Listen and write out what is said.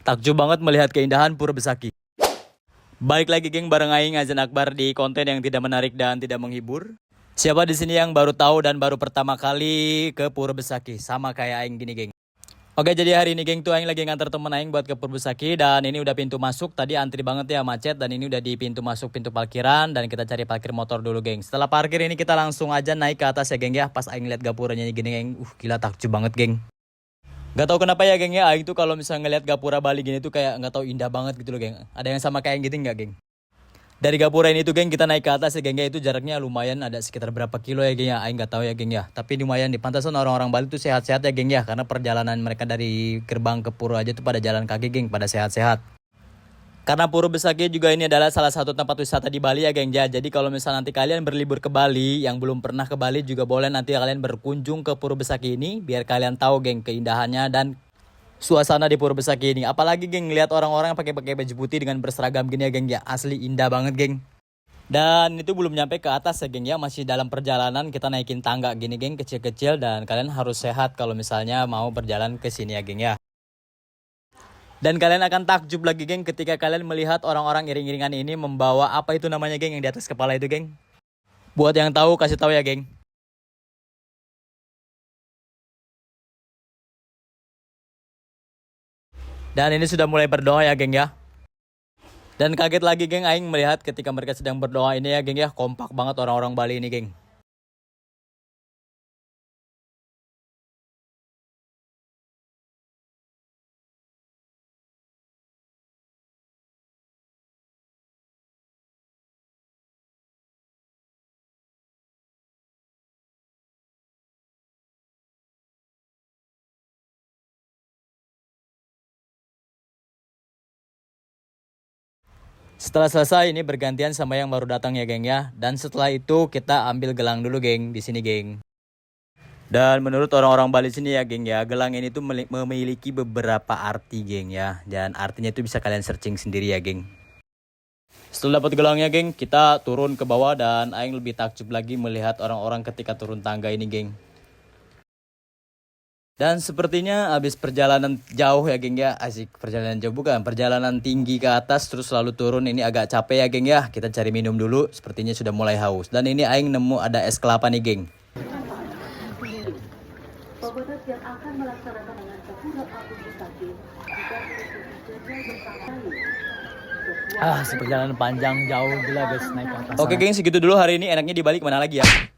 Takjub banget melihat keindahan Pura Besaki. Balik lagi geng bareng Aing Azan Akbar di konten yang tidak menarik dan tidak menghibur. Siapa di sini yang baru tahu dan baru pertama kali ke Pura Besaki? Sama kayak Aing gini geng. Oke, jadi hari ini geng tuh Aing lagi ngantar temen Aing buat ke Pura Besaki. Dan ini udah pintu masuk, tadi antri banget ya macet. Dan ini udah di pintu masuk pintu parkiran. Dan kita cari parkir motor dulu geng. Setelah parkir ini kita langsung aja naik ke atas ya geng ya. Pas Aing lihat gapuranya gini geng, gila takjub banget geng. Gak tau kenapa ya geng ya, Aing tuh kalau misalnya ngeliat gapura Bali gini tuh kayak gak tau indah banget gitu loh geng. Ada yang sama kayak yang gitu nggak geng? Dari gapura ini tuh geng kita naik ke atas ya geng ya, itu jaraknya lumayan ada sekitar berapa kilo ya geng ya, Aing gak tahu ya geng ya. Tapi lumayan di pantasan orang-orang Bali tuh sehat-sehat ya geng ya, karena perjalanan mereka dari gerbang ke pura aja tuh pada jalan kaki geng, pada sehat-sehat. Karena Pura Besaki juga ini adalah salah satu tempat wisata di Bali ya geng ya. Jadi kalau misalnya nanti kalian berlibur ke Bali, yang belum pernah ke Bali juga boleh nanti kalian berkunjung ke Pura Besaki ini. Biar kalian tahu geng keindahannya dan suasana di Pura Besaki ini. Apalagi geng lihat orang-orang yang pakai baju putih dengan berseragam gini ya geng ya. Asli indah banget geng. Dan itu belum nyampe ke atas ya geng ya. Masih dalam perjalanan kita naikin tangga gini geng kecil-kecil. Dan kalian harus sehat kalau misalnya mau berjalan ke sini ya geng ya. Dan kalian akan takjub lagi geng ketika kalian melihat orang-orang iring-iringan ini membawa apa itu namanya geng yang di atas kepala itu geng. Buat yang tahu kasih tahu ya geng. Dan ini sudah mulai berdoa ya geng ya. Dan kaget lagi geng Aing melihat ketika mereka sedang berdoa ini ya geng ya. Kompak banget orang-orang Bali ini geng. Setelah selesai ini bergantian sama yang baru datang ya geng ya. Dan setelah itu kita ambil gelang dulu geng di sini geng. Dan menurut orang-orang Bali sini ya geng ya, gelang ini tuh memiliki beberapa arti geng ya. Dan artinya itu bisa kalian searching sendiri ya geng. Setelah dapat gelangnya geng, kita turun ke bawah dan Aing lebih takjub lagi melihat orang-orang ketika turun tangga ini geng. Dan sepertinya habis perjalanan jauh ya geng ya, asik perjalanan jauh bukan, perjalanan tinggi ke atas terus lalu turun ini agak capek ya geng ya. Kita cari minum dulu, sepertinya sudah mulai haus. Dan ini Aing nemu ada es kelapa nih geng. Pemudik yang akan melaksanakan dengan Pura Besaki Perjalanan panjang jauh gila guys naik ke atas. Oke geng, segitu dulu hari ini, enaknya di Bali kemana lagi ya?